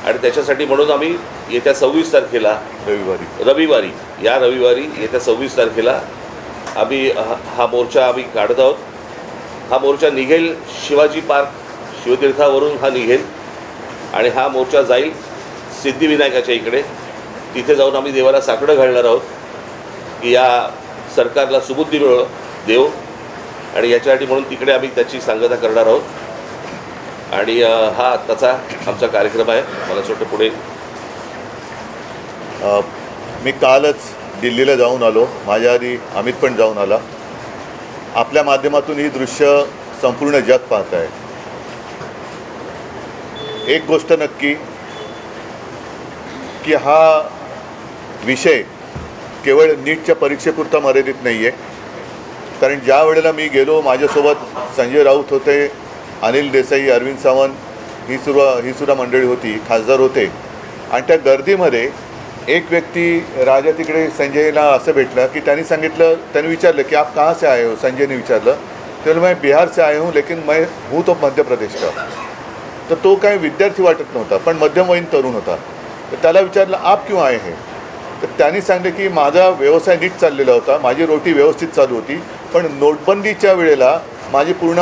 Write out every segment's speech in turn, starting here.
आणि त्याच्यासाठी म्हणून आम्ही येत्या 26 तारखेला रविवारी येत्या 26 तारखेला आम्ही हा मोर्चा आम्ही काढत आहोत. हा मोर्चा निघेल शिवाजी पार्क शिवतीर्थावरून हा निघेल आणि हा मोर्चा जाईल सिद्धिविनायकाच्या इकडे. तिथे जाऊन आम्ही देवाला साकडं घालणार आहोत की या सरकारला सुबुद्धी देव आणि याच्यासाठी म्हणून तिकडे आम्ही त्याची सांगता करणार आहोत. आणि हा आत्ताचा आमचा कार्यक्रम आहे. मला असं वाटतं पुढे मी कालच दिल्लीला जाऊन आलो. माझ्या आधी अमित पण जाऊन आला. आपल्या माध्यमातून ही दृश्य संपूर्ण जग पाहत आहे. एक गोष्ट नक्की की हा विषय केवळ नीटच्या परीक्षेपुरता मर्यादित नाही आहे. कारण ज्या वेळेला मी गेलो माझ्यासोबत संजय राऊत होते, अनिल देसाई, अरविंद सावंत ही सुद्धा मंडळी होती, खासदार होते. आणि त्या गर्दीमध्ये एक व्यक्ती राजा तिकडे संजयला असं भेटलं की त्यांनी विचारलं की आप कहाँ से आए हो. संजयने विचारलं तर मैं बिहार से आया हूँ लेकिन मैं हूँ तो मध्य प्रदेश का. तर तो काही विद्यार्थी वाटत नव्हता पण मध्यमवयीन तरुण होता. तर त्याला विचारलं आप क्यों आए हैं. तर त्यांनी सांगितलं की माझा व्यवसाय नीट चाललेला होता, माझी रोटी व्यवस्थित चालू होती, पण नोटबंदीच्या वेळेला माझी पूर्ण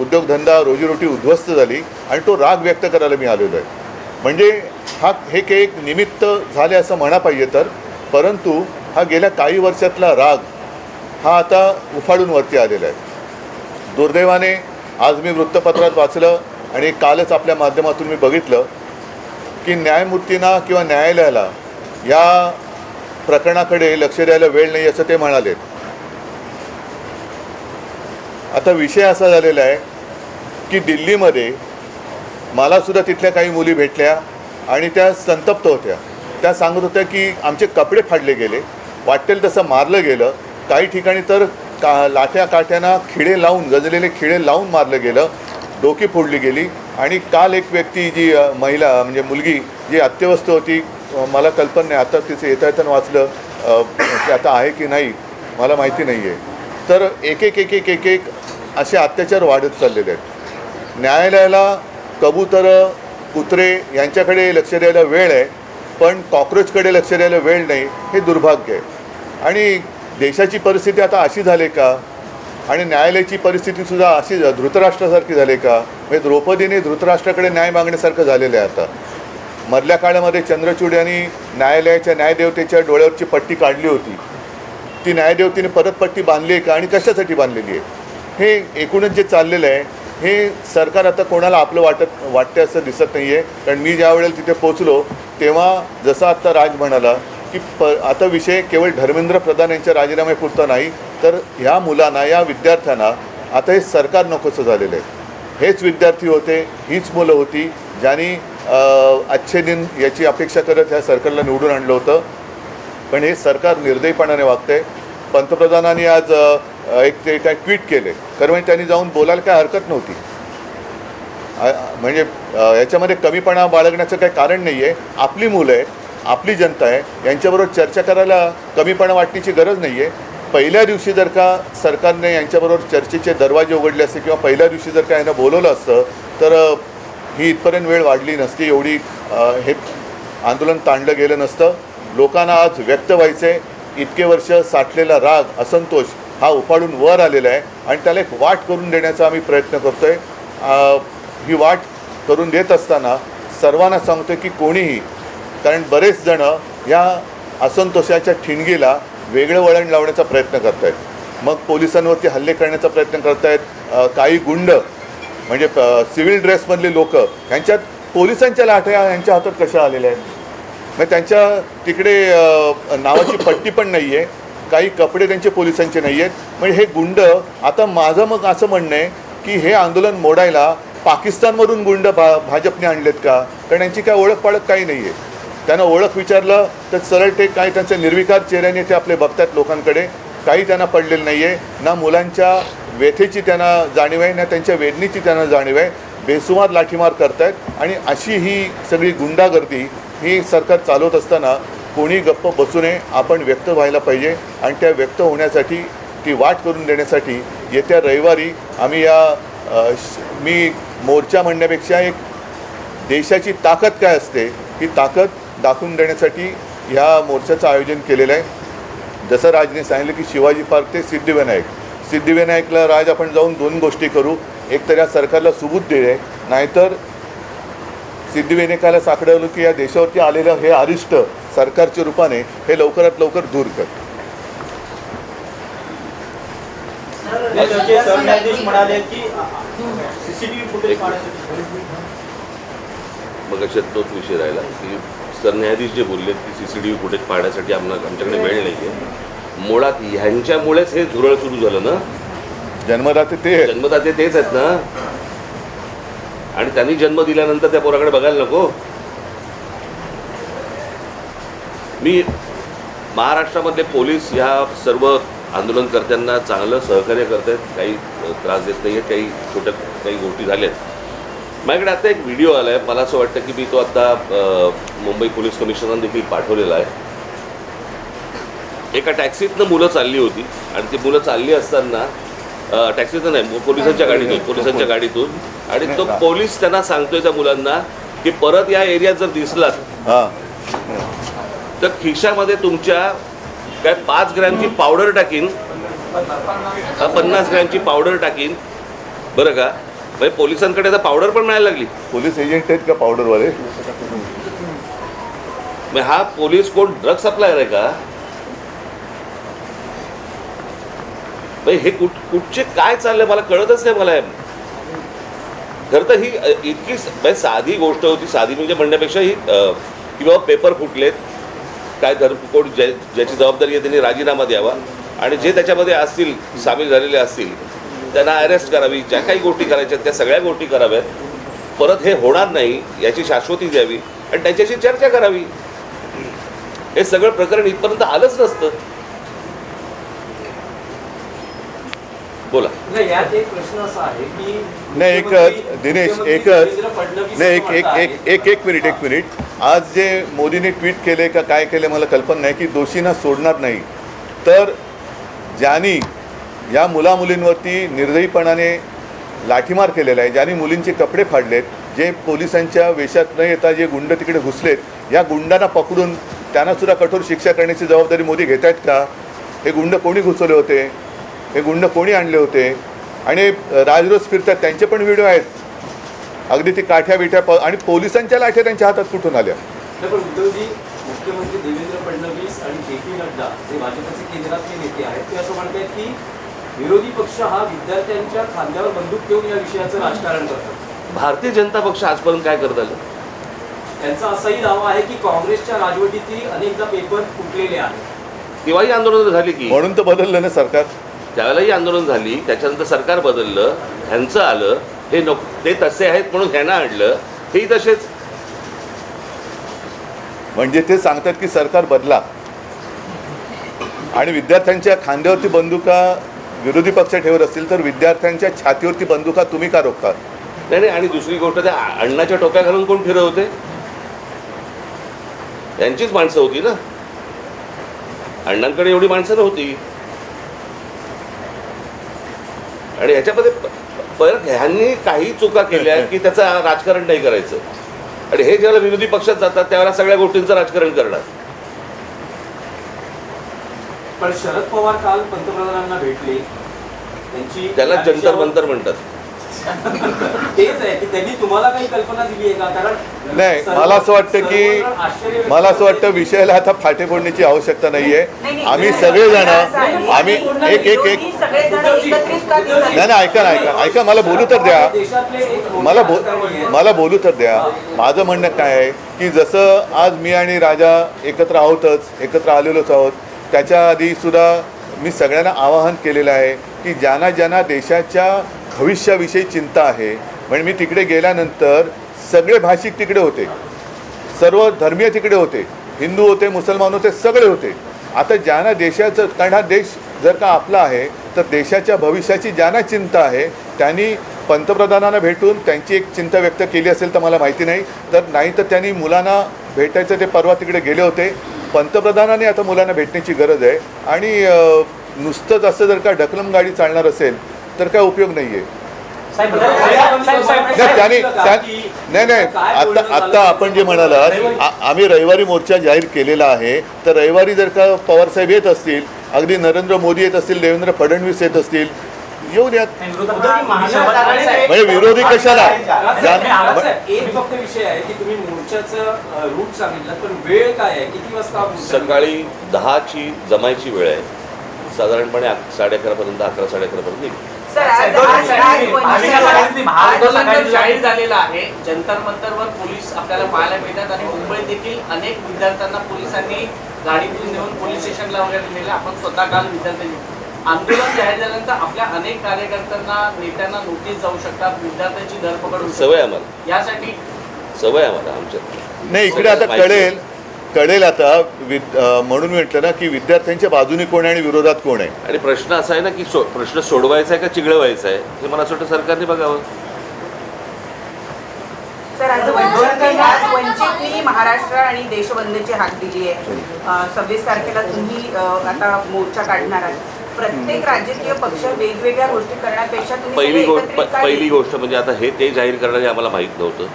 उद्योगधंदा रोजीरोटी उद्ध्वस्त झाली आणि तो राग व्यक्त करायला मी आलेलो आहे. म्हणजे हे एक निमित्त झाले असं म्हणा पाहिजे तर, परंतु हा गेल्या काही वर्षातला राग हा आता उफाळून वरती आलेला आहे. दुर्दैवाने आज मी वृत्तपत्रात वाचलं आणि कालच आपल्या माध्यमातून मी बघितलं की न्यायमूर्तींना किंवा न्यायालयाला या प्रकरणाकडे लक्ष द्यायला वेळ नाही असं ते म्हणाले. आता विषय असा झालेला आहे की दिल्लीमध्ये मलासुद्धा तिथल्या काही मुली भेटल्या आणि त्या संतप्त होत्या. त्या सांगत होत्या की आमचे कपडे फाडले गेले, वाटेल तसं मारलं गेलं, काही ठिकाणी तर लाठ्या काठ्यांना खिळे लावून, गजलेले खिळे लावून मारलं गेलं, डोकी फोडली गेली. आणि काल एक व्यक्ती जी महिला म्हणजे मुलगी जी अत्यवस्थ होती, मला कल्पना नाही, आता तिचं येता वाचलं की आता आहे की नाही मला माहिती नाही आहे. तर एक असे अत्याचार वाढत चाललेले आहेत. न्यायालयाला कबूतरं, कुत्रे यांच्याकडे लक्ष द्यायला वेळ आहे, पण कॉक्रोचकडे लक्ष द्यायला वेळ नाही, हे दुर्भाग्य आहे. आणि देशाची परिस्थिती आता अशी झाली का आणि न्यायालयाची परिस्थितीसुद्धा अशी धृतराष्ट्रासारखी झाली का. म्हणजे द्रौपदीने धृतराष्ट्राकडे न्याय मागण्यासारखं झालेलं आहे. आता मधल्या काळामध्ये चंद्रचूड यांनी न्यायालयाच्या न्यायदेवतेच्या डोळ्यावरची पट्टी काढली होती. ती न्यायदेवतेने परत पट्टी बांधली आहे का आणि कशासाठी बांधलेली आहे. हे एकूणच जे चाललेलं आहे हे सरकार आता कोणाला आपलं वाटते असं दिसत नाही आहे. कारण मी ज्या वेळेला तिथे पोचलो तेव्हा जसं आत्ता राज म्हणाला की आता विषय केवळ धर्मेंद्र प्रधान यांच्या राजीनाम्यापुरता नाही, तर ह्या मुलांना, या विद्यार्थ्यांना आता हे सरकार नकोसं झालेलं आहे. हेच विद्यार्थी होते, हीच मुलं होती ज्यांनी अच्छे दिन याची अपेक्षा करत ह्या सरकारला निवडून आणलं होतं. पण हे सरकार निर्दयीपणाने वागतंय. पंतप्रधानांनी आज ते काय ट्विट केले, कारण म्हणजे त्यांनी जाऊन बोलायला काय हरकत नव्हती. म्हणजे याच्यामध्ये कमीपणा बाळगण्याचं काही कारण नाही आहे. आपली मुलं आहेत, आपली जनता आहे, यांच्याबरोबर चर्चा करायला कमीपणा वाटण्याची गरज नाही आहे. पहिल्या दिवशी जर का सरकारने यांच्याबरोबर चर्चेचे दरवाजे उघडले असते किंवा पहिल्या दिवशी जर का यांना बोलवलं असतं तर ही इथपर्यंत वेळ वाढली नसती, एवढी हे आंदोलन ताणलं गेलं नसतं. लोकांना आज व्यक्त व्हायचे, इतके वर्ष साठलेला राग, असंतोष हा उफाळून वर आलेला आहे आणि त्याला एक वाट करून देण्याचा आम्ही प्रयत्न करतो आहे. ही वाट करून देत असताना सर्वांना सांगतो की कोणीही, कारण बरेच जणं या असंतोषाच्या ठिणगीला वेगळं वळण लावण्याचा प्रयत्न करत आहेत. मग पोलिसांवरती हल्ले करण्याचा प्रयत्न करत आहेत. काही गुंड म्हणजे सिव्हिल ड्रेसमधले लोक, ह्यांच्यात पोलिसांच्या लाठ्या यांच्या हातात कशा आलेल्या आहेत. मग त्यांच्या तिकडे नावाची पट्टी पण नाही आहे, काही कपडे त्यांचे पोलिसांचे नाही आहेत. म्हणजे हे गुंड, आता माझं मग असं म्हणणं आहे की हे आंदोलन मोडायला पाकिस्तानमधून गुंड भाजपने आणलेत का. कारण यांची काय ओळख पाळख काही नाही आहे. त्यांना ओळख विचारलं तर सरळ ते काही त्यांच्या निर्विकार चेहऱ्याने ते आपले बघतात लोकांकडे. काही त्यांना पडलेलं नाही आहे. ना मुलांच्या व्यथेची त्यांना जाणीव आहे, ना त्यांच्या वेदनेची त्यांना जाणीव आहे. बेसुमार लाठीमार करतायत. आणि अशी ही सगळी गुंडागर्दी ही सरकार चालवत असताना कोणी गप्प बसू नये. आपण व्यक्त व्हायला पाहिजे आणि त्या व्यक्त होण्यासाठी, ती वाट करून देण्यासाठी येत्या रविवारी आम्ही मी मोर्चा म्हणण्यापेक्षा एक देशाची ताकद काय असते ही ताकद दाखवून देण्यासाठी ह्या मोर्चाचं आयोजन केलेलं आहे. जसं राजने सांगितलं की शिवाजी पार्क ते सिद्धिविनायकला राज आपण जाऊन दोन गोष्टी करू. एक तर या सरकारला सुबूत दे, नाहीतर सिद्धिविनायकाला साकडवलं की या देशावरती आलेलं हे अरिष्ट सरकारच्या रूपाने हे लवकरात लवकर दूर कर. सरन्यायाधीश म्हणाले की सीसीटीव्ही फुटेज मग अशात तोच विषय राहिला की सरन्यायाधीश जे बोलले की CCTV फुटेज पाहण्यासाठी आमच्याकडे वेळ नाही आहे. मुळात ह्यांच्यामुळेच हे झुरळ सुरू झालं ना. जन्मदाते ते जन्मदाते तेच आहेत ना, आणि त्यांनी जन्म दिल्यानंतर त्या पोराकडे बघायला नको. मी महाराष्ट्रामधले पोलीस ह्या सर्व आंदोलनकर्त्यांना चांगलं सहकार्य करत आहेत, काही त्रास देत नाही आहेत, काही गोष्टी झाल्यात. माझ्याकडे आता एक व्हिडिओ आला आहे, मला असं वाटतं की मी तो आता मुंबई पोलीस कमिशनरने देखील पाठवलेला आहे. एका टॅक्सीतनं मुलं चालली होती आणि ती मुलं चालली असताना टॅक्सीतनं नाही, पोलिसांच्या गाडीतून आणि तो पोलीस त्यांना सांगतोय त्या मुलांना की परत या एरियात जर दिसलात तर खिशामध्ये तुमच्या काय 5 ग्रॅमची पावडर टाकीन, 50 ग्रॅमची पावडर टाकीन, बरं का. म्हणजे पोलिसांकडे आता पावडर पण मिळायला लागली. पोलीस एजंट आहेत का पावडरवाले? मग हा पोलीस कोण ड्रग सप्लायर आहे का? हे कुठचे काय चाललंय मला कळतच नाही. मला खरं तर ही इतकी साधी गोष्ट होती. साधी म्हणजे म्हणण्यापेक्षा ही की बाबा पेपर फुटलेत, काय कोण ज्याची जबाबदारी आहे त्यांनी राजीनामा द्यावा आणि जे त्याच्यामध्ये असतील सामील झालेले असतील त्यांना अरेस्ट करावी. ज्या काही गोष्टी करायच्या त्या सगळ्या गोष्टी कराव्यात. परत हे होणार नाही याची शाश्वती द्यावी आणि त्यांच्याशी चर्चा करावी. हे सगळं प्रकरण इथपर्यंत आलंच नसतं. बोला. यात एक प्रश्न असा आहे की नाही, एकच दिनेश, एक मिनिट. आज जे मोदींनी ट्विट केले का काय केले मला कल्पना नाही की दोषींना सोडणार नाही, तर ज्यांनी या मुलामुलींवरती निर्दयीपणाने लाठीमार केलेला आहे, ज्यांनी मुलींचे कपडे फाडलेत, जे पोलिसांच्या वेशात न येता जे गुंड तिकडे घुसलेत, या गुंडांना पकडून त्यांनासुद्धा कठोर शिक्षा करण्याची जबाबदारी मोदी घेत आहेत का? हे गुंड कोणी घुसवले होते? हे गुंड कोणी आणले होते? आणि राजरोज फिरतात त्यांचे पण व्हिडिओ आहेत. अगदी ती काठ्या बिठ्या आणि पोलिसांच्या लाठ्या त्यांच्या हातात कुठून आल्या? पण उद्धवजी, मुख्यमंत्री देवेंद्र फडणवीस आणि JP नड्डा जे भाजपचे केंद्रातले नेते आहेत ते असं म्हणतात की विरोधी पक्ष हा विद्यार्थ्यांच्या खांद्यावर बंदूक ठेवून या विषयाचं राजकारण करतात. भारतीय जनता पक्ष आजपर्यंत काय करत आलं? त्यांचा असाही दावा आहे की काँग्रेसच्या राजवटीतील अनेकदा पेपर फुटलेले आहेत. तेव्हाही आंदोलन झाली की, म्हणून तर बदललं ना सरकार. त्यावेळेलाही आंदोलन झाली, त्याच्यानंतर सरकार बदललं, ह्यांचं आलं, हे ते तसे आहेत म्हणून ह्यांना आणलं, हेही तसेच. म्हणजे ते सांगतात की सरकार बदला आणि विद्यार्थ्यांच्या खांद्यावरती बंदुका विरोधी पक्ष ठेवत असतील तर विद्यार्थ्यांच्या छातीवरती बंदुका तुम्ही का रोखता? नाही. आणि दुसरी गोष्ट, त्या अण्णाच्या टोप्या घालून कोण फिरत होते? त्यांचीच माणसं होती ना. अण्णांकडे एवढी माणसं नव्हती. आणि ह्याच्यामध्ये परत ह्यांनी काही चुका केल्या की त्याचं राजकारण नाही करायचं. आणि हे ज्यावेळेला विरोधी पक्षात जातात त्यावेळेला सगळ्या गोष्टींचं राजकारण करणार. पण शरद पवार काल पंतप्रधानांना भेटले, त्याला जंतर मंतर म्हणतात. तेच आहे की त्यांनी तुम्हाला काही कल्पना दिली आहे का? कारण नाही, मला असं वाटतं विषयाला आता फाटे फोडण्याची आवश्यकता नाहीये. आम्ही सगळेजण नाही, ऐका मला बोलू तर द्या. मला बोलू तर द्या. माझं म्हणणं काय आहे की जसं आज मी आणि राजा एकत्र आलेलोच आहोत, त्याच्या आधी सुद्धा मी सगळ्यांना आवाहन केलेलं आहे की ज्यांना देशाच्या भविष्याविषयी चिंता आहे. म्हणजे मी तिकडे गेल्यानंतर सगळे भाषिक तिकडे होते, सर्व धर्मीय तिकडे होते, हिंदू होते, मुसलमान होते, सगळे होते. आता ज्यांना देशाचं, कारण हा देश जर का आपला आहे तर देशाच्या भविष्याची ज्यांना चिंता आहे त्यांनी पंतप्रधानांना भेटून त्यांची एक चिंता व्यक्त केली असेल तर मला माहिती नाही. तर त्यांनी मुलांना भेटायचं, ते परवा तिकडे गेले होते. पंतप्रधानांनी आता मुलांना भेटण्याची गरज आहे. आणि नुसतंच असं जर का ढकलम गाडी चालणार असेल तर काय उपयोग नाही आहे. नाही आता आपण जे म्हणालात आम्ही रविवारी मोर्चा जाहीर केलेला आहे, तर रविवारी जर का पवारसाहेब येत असतील, अगदी नरेंद्र मोदी येत असतील, देवेंद्र फडणवीस येत असतील, येऊन यात. म्हणजे विरोधी कशाला? एक फक्त विषय आहे की तुम्ही मोर्चाचं रूट सांगितलं, पण वेळ काय आहे, किती वाजता? सकाळी 10ची जमायची वेळ आहे, साधारणपणे 11:30 पर्यंत, 11-11:30 पर्यंत निघू. जाहीर झालेला आहे. जंतर मंतरवर पोलीस आपल्याला पाहायला मिळतात आणि मुंबईत देखील अनेक विद्यार्थ्यांना पोलिसांनी गाडीतून नेऊन पोलीस स्टेशनला वगैरे नेले. आपण स्वतः काल विद्यार्थ्यांनी आंदोलन जाहीर झाल्यानंतर आपल्या अनेक कार्यकर्त्यांना नेत्यांना नोटीस जाऊ शकतात, विद्यार्थ्यांची धरपकड होऊ सवय आम्हाला, यासाठी सवय आम्हाला आमच्या. नाही, इकडे आता कळेल आता म्हणून म्हटलं ना की विद्यार्थ्यांच्या बाजूने कोण आहे आणि विरोधात कोण आहे. आणि प्रश्न असा आहे ना की प्रश्न सोडवायचा आहे का चिघळवायचा आहे, हे मला असं वाटतं सरकारने बघावं. सर, आज वंचितनी महाराष्ट्र आणि देशबंदची हाक दिली आहे. 26 तारखेला तुम्ही आता मोर्चा काढणार आहात. प्रत्येक राजकीय पक्ष वेगवेगळ्या गोष्टी करण्यापेक्षा पहिली गोष्ट म्हणजे आता हे ते जाहीर करणारे आम्हाला माहीत नव्हतं,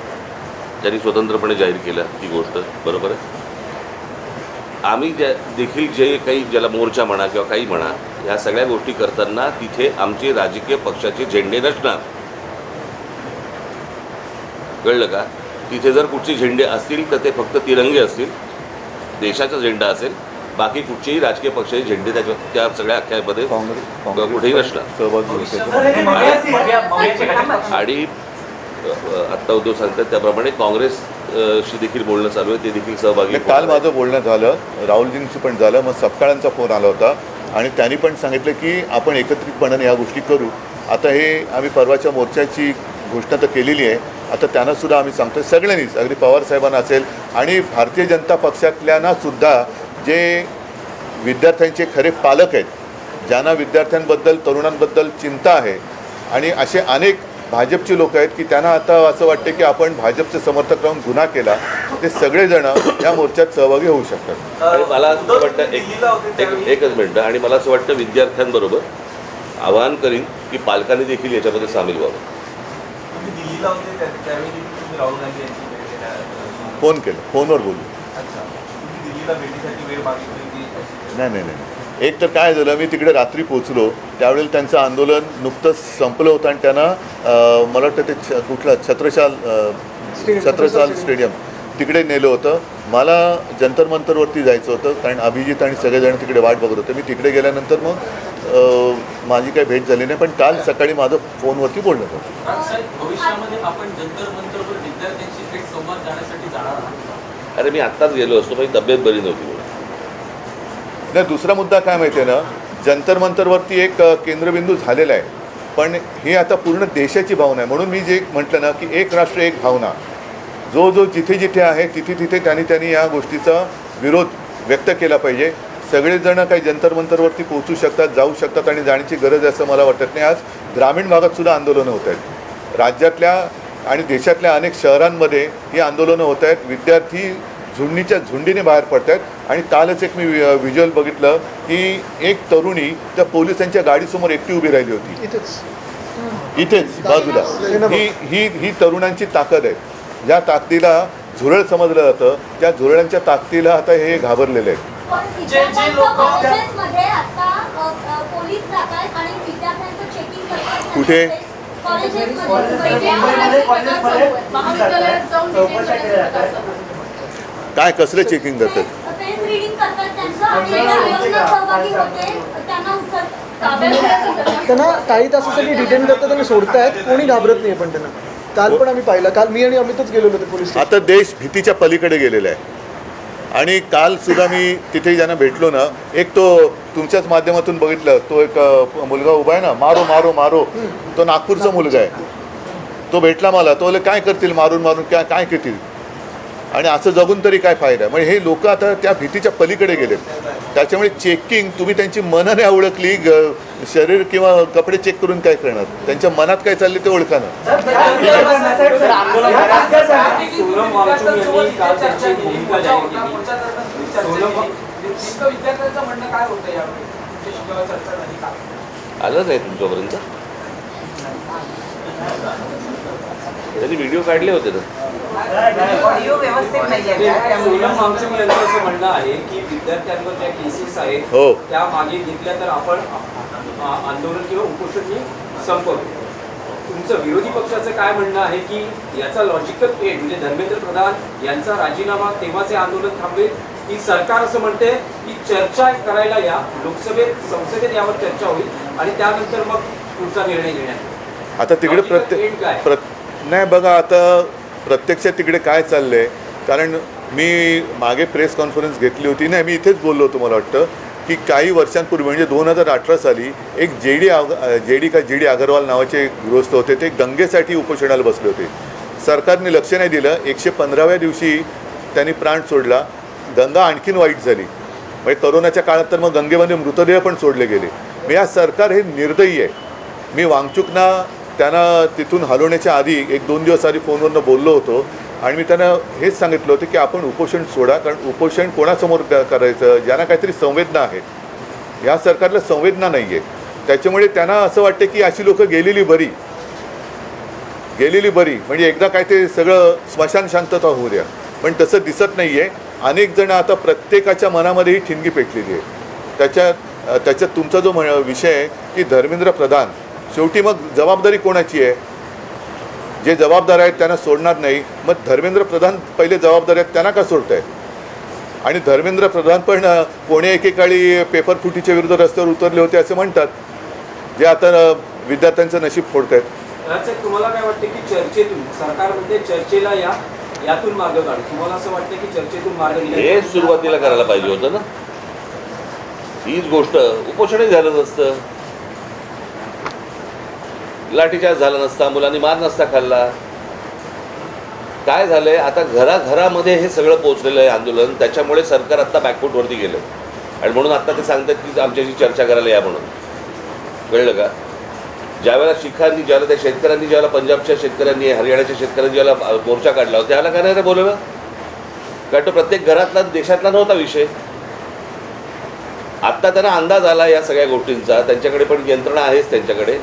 त्यांनी स्वतंत्रपणे जाहीर केलं ती गोष्ट, बरोबर आहे. आम्ही देखील जे काही ज्याला मोर्चा म्हणा किंवा काही म्हणा, ह्या सगळ्या गोष्टी करताना तिथे आमचे राजकीय पक्षाचे झेंडे नसणार, कळलं का? तिथे जर कुठचे झेंडे असतील तर ते फक्त तिरंगे असतील, देशाचा झेंडा असेल, बाकी कुठचेही राजकीय पक्षाचे झेंडे त्या सगळ्या अख्यामध्ये कुठेही नसणार. आणि आत्ता उद्धव सांगतात त्याप्रमाणे काँग्रेसशी देखील बोलणं चालू आहे, ते देखील सहभागी. काल माझं बोलणं झालं, राहुलजींशी पण झालं, मग सपकाळांचा फोन आला होता आणि त्यांनी पण सांगितलं की आपण एकत्रितपणाने ह्या गोष्टी करू. आता हे आम्ही परवाच्या मोर्चाची घोषणा तर केलेली आहे, आता त्यांनासुद्धा आम्ही सांगतो सगळ्यांनीच, अगदी पवारसाहेबांना असेल आणि भारतीय जनता पक्षातल्यांनासुद्धा जे विद्यार्थ्यांचे खरे पालक आहेत, ज्यांना विद्यार्थ्यांबद्दल तरुणांबद्दल चिंता आहे, आणि असे अनेक भाजपची लोक आहेत की त्यांना आता असं वाटते की आपण भाजपचे समर्थक राहून गुन्हा केला, ते सगळेजण या मोर्चात सहभागी होऊ शकतात. आणि मला असं वाटतं एकच मिनटं, आणि मला असं वाटतं विद्यार्थ्यांबरोबर आवाहन करीन की पालकांनी देखील याच्यामध्ये सामील व्हावं. फोन केलं, फोनवर बोलू. नाही, एक तर काय झालं, मी तिकडे रात्री पोचलो त्यावेळेला त्यांचं आंदोलन नुकतंच संपलं होतं आणि त्यांना मला वाटतं ते कुठलं छत्रसाल स्टेडियम तिकडे नेलं होतं. मला जंतर मंतरवरती जायचं होतं कारण अभिजित आणि सगळेजण तिकडे वाट बघत होते. मी तिकडे गेल्यानंतर मग माझी काही भेट झाली नाही, पण काल सकाळी माझं फोनवरती बोलणं होतं. भविष्यामध्ये आपण जंतर मंतरवर विद्यार्थ्यांशी थेट संवाद जाण्यासाठी जाणार आहात? अरे मी आत्ताच गेलो असतो, माझी तब्येत बरी नव्हती. नाही, दुसरा मुद्दा काय माहिती आहे ना, जंतर मंतरवरती एक केंद्रबिंदू झालेला आहे, पण हे आता पूर्ण देशाची भावना आहे. म्हणून मी जे म्हटलं ना की एक राष्ट्र एक भावना, जो जिथे जिथे आहे तिथे त्यांनी या गोष्टीचा विरोध व्यक्त केला पाहिजे. सगळेजण काही जंतर मंतरवरती पोहोचू शकतात, जाऊ शकतात आणि जाण्याची गरज आहे असं मला वाटत नाही. आज ग्रामीण भागातसुद्धा आंदोलनं होत आहेत, राज्यातल्या आणि देशातल्या अनेक शहरांमध्ये ही आंदोलनं होत आहेत. विद्यार्थी झुंडीच्या झुंडीने बाहेर पडत आहेत. आणि कालच एक मी व्हिज्युअल बघितलं की एक तरुणी त्या पोलिसांच्या गाडीसमोर एकटी उभी राहिली होती, इथेच बाजूला. ही तरुणांची ताकद आहे. ज्या ताकदीला झुरळ समजलं जातं, त्या झुरळांच्या ताकदीला आता हे घाबरलेले आहेत. कुठे काय कसलं चेकिंग करतात? त्यांना काही तासासाठी डिटेन करतात आणि सोडतायत, कोणी घाबरत नाही. पण त्यांना काल पण आम्ही पाहिलं, काल मी आणि अमितच गेलेलो होते पोलीस. आता देश भीतीच्या पलीकडे गेलेला आहे. आणि काल सुद्धा मी तिथे ज्यांना भेटलो ना, एक तो तुमच्याच माध्यमातून बघितलं, तो एक मुलगा उभा आहे ना, मारो मारो मारो, तो नागपूरचा मुलगा आहे. तो भेटला मला, तो बोले काय करतील मारून मारून, काय करतील, आणि असं जगून तरी काय फायदा. म्हणजे हे लोक आता त्या भीतीच्या पलीकडे गेलेत. त्याच्यामुळे चेकिंग तुम्ही त्यांची मनं नाही ओळखली, शरीर किंवा कपडे चेक करून काय करणार, त्यांच्या मनात काय चालले ते ओळखानं. आलं नाही तुमच्यापर्यंत? त्यांनी व्हिडिओ काढले होते ना. ऑडिओ व्यवस्थित नाही आहे सोनम वांगचुक यांचं असं म्हणणं आहे की विद्यार्थ्यांवर ज्या केसेस आहेत हो. त्या मागे घेतल्या तर आपण आंदोलन किंवा उपोषण संपवू. तुमचं विरोधी पक्षाचं काय म्हणणं आहे की याचा लॉजिकल एंड म्हणजे धर्मेंद्र प्रधान यांचा राजीनामा तेव्हाचे आंदोलन थांबेल, की सरकार असं म्हणते की चर्चा करायला या, लोकसभेत संसदेत यावर चर्चा होईल आणि त्यानंतर मग पुढचा निर्णय घेण्यात. आता तिकडे Logical end काय? नाही बघा, आता प्रत्यक्षात तिकडे काय चाललं आहे, कारण मी मागे प्रेस कॉन्फरन्स घेतली होती. नाही, मी इथेच बोललो होतो, मला वाटतं की काही वर्षांपूर्वी म्हणजे 2018 साली एक जी डी अगरवाल नावाचे गृहस्थ होते, ते गंगेसाठी उपोषणाला बसले होते. सरकारने लक्ष नाही दिलं. 115व्या दिवशी त्यांनी प्राण सोडला. गंगा आणखीन वाईट झाली. म्हणजे करोनाच्या काळात तर मग गंगेमध्ये मृतदेह पण सोडले गेले. मग या सरकार हे निर्दयी आहे. मी वांगचुकना त्यांना तिथून हलवण्याच्या आधी 1-2 दिवस आधी फोनवरनं बोललो होतो आणि मी त्यांना हेच सांगितलं होतं की आपण उपोषण सोडा, कारण उपोषण कोणासमोर करायचं, ज्यांना काहीतरी संवेदना आहेत. या सरकारला संवेदना नाही आहे. त्याच्यामुळे त्यांना असं वाटतं की अशी लोकं गेलेली बरी, म्हणजे एकदा काय ते सगळं स्मशान शांतता होऊ द्या. पण तसं दिसत नाही आहे. अनेक जण आता प्रत्येकाच्या मनामध्ये ही ठिणगी पेटलेली आहे. त्याच्यात तुमचा जो विषय आहे की धर्मेंद्र प्रधान, शेवटी मग जबाबदारी कोणाची आहे? जे जबाबदार आहेत त्यांना सोडणार नाही. मग धर्मेंद्र प्रधान पहिले जबाबदार आहेत, त्यांना का सोडताय? आणि धर्मेंद्र प्रधान पण कोणी एकेकाळी पेपर फुटीच्या विरुद्ध रस्त्यावर उतरले होते असं म्हणतात, जे आता विद्यार्थ्यांचं नशीब फोडतायत. तुम्हाला काय वाटतं की चर्चेतून, सरकार म्हणते चर्चेला या, यातून मार्ग काढू, तुम्हाला असं वाटतं की चर्चेतून मार्ग हे सुरुवातीला करायला पाहिजे होतं ना. हीच गोष्ट उपोषणही झालं नसतं, लाठीचार्ज झाला नसता, मुलांनी मार नसता खाल्ला. काय झालंय आता, घराघरामध्ये हे सगळं पोहोचलेलं आहे आंदोलन. त्याच्यामुळे सरकार आत्ता बॅकफूटवरती गेलं आणि म्हणून आत्ता ते सांगतात की आमच्याशी चर्चा करायला या म्हणून. कळलं का? ज्यावेळेला ज्यावेळेला त्या शेतकऱ्यांनी, ज्यावेळेला पंजाबच्या शेतकऱ्यांनी, हरियाणाच्या शेतकऱ्यांनी ज्यावेळेला मोर्चा काढला होता, त्यावेळेला काय नाही बोलवलं? कारण तो प्रत्येक घरातला, देशातला नव्हता विषय. आत्ता त्यांना अंदाज आला या सगळ्या गोष्टींचा. त्यांच्याकडे पण यंत्रणा आहेच त्यांच्याकडे,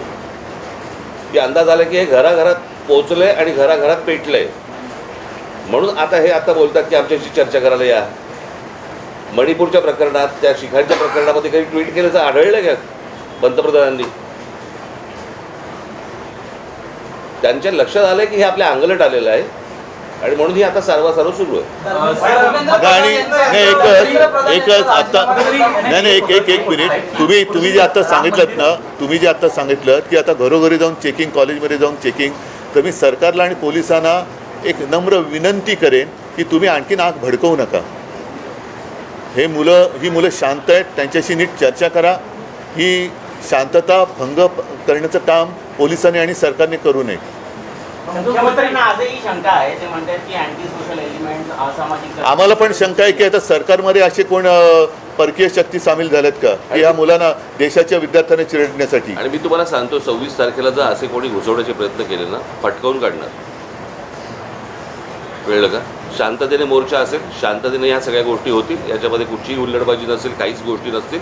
की अंदाज आला की हे घराघरात पोचलंय आणि घराघरात पेटलंय. म्हणून आता बोलतात की आमच्याशी चर्चा करायला या. मणिपूरच्या प्रकरणात, त्या शिखांच्या प्रकरणामध्ये काही ट्विट केल्याचं आढळलं का पंतप्रधानांनी? त्यांच्या लक्षात आलंय की हे आपल्या अंगलट आलेलं आहे आणि म्हणून ही आता सारवासारव सुरू आहे. आणि एकच आता नाही एक मिनिट, तुम्ही जे आता सांगितलं ना, की आता घरोघरी जाऊन चेकिंग, कॉलेजमध्ये जाऊन चेकिंग, तर मी सरकारला आणि पोलिसांना एक नम्र विनंती करेन की तुम्ही आणखीन आग भडकवू नका. ही मुलं शांत आहेत, त्यांच्याशी नीट चर्चा करा. ही शांतता भंग करण्याचं काम पोलिसांनी आणि सरकारने करू नये. मुख्यमंत्र्यांना आजही शंका आहे, ते म्हणतात की अँटी सोशल एलिमेंट, असामाजिक. आम्हाला पण शंका आहे की आता सरकारमध्ये असे कोण परकीय शक्ती सामील झाल्यात का की या मुलांना, देशाच्या विद्यार्थ्यांना चिरडण्यासाठी? आणि मी तुम्हाला सांगतो, 26 तारखेला जर असे कोणी घुसवण्याचे प्रयत्न केले ना, फटकावून काढणार. कळलं का? शांततेने मोर्चा असेल, शांततेने ह्या सगळ्या गोष्टी होतील, याच्यामध्ये कुठचीही हुल्लडबाजी नसेल, काहीच गोष्टी नसतील.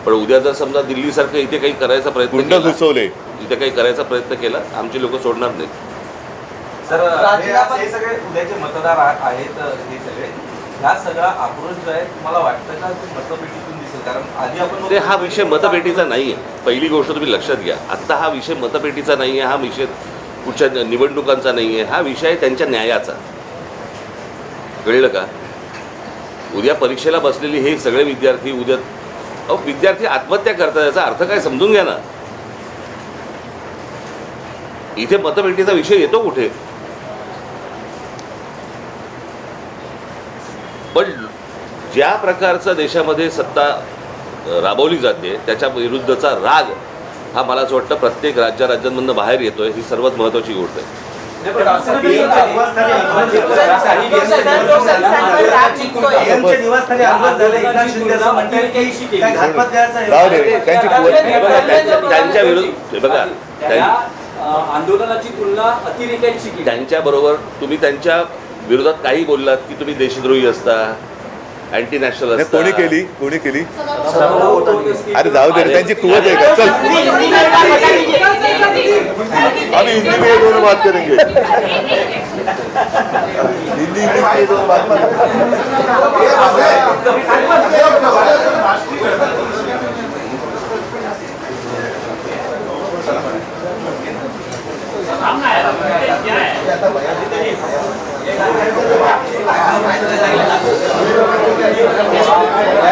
पण उद्या जर समजा दिल्लीसारखं इथे काही करायचा प्रयत्न केला, घुसवले, इथे काही करायचा प्रयत्न केला, आमची लोक सोडणार नाहीत. सर, हे सगळे उद्याचे मतदार आहेत, हे सगळे ह्या सगळा आक्रोश जो आहे, तुम्हाला वाटतं का मतपेटीतून दिसेल? कारण आधी आपण हा विषय मतपेटीचा नाही आहे. पहिली गोष्ट तुम्ही लक्षात घ्या, आत्ता हा विषय मतपेटीचा नाही आहे, हा विषय कुठच्या निवडणुकांचा नाही आहे, हा विषय आहे त्यांच्या न्यायाचा. कळलं का? उद्या परीक्षेला बसलेले हे सगळे विद्यार्थी, विद्यार्थी आत्महत्या करतात, याचा अर्थ काय समजून घ्या ना. इथे मतपेटीचा विषय येतो कुठे? पण ज्या प्रकारचा देशामध्ये सत्ता राबवली जाते त्याच्या विरुद्धचा राग हा मला असं वाटतं प्रत्येक राज्यांमधून बाहेर येतोय. ही सर्वात महत्त्वाची गोष्ट आहे. त्यांच्या विरुद्ध बघा, आंदोलनाची तुलना अतिरेक्यांशी, त्यांच्याबरोबर तुम्ही त्यांच्या विरोधात काही बोललात की तुम्ही देशद्रोही असता, अँटी नॅशनल नाही, कोणी केली होतच की- अरे जाऊ दे रे, त्यांची कुवत आहे का? चल आम्ही हिंदी में ये दोनों बात करेंगे हिंदी इंग्लिश में ये दोनों बात क्या है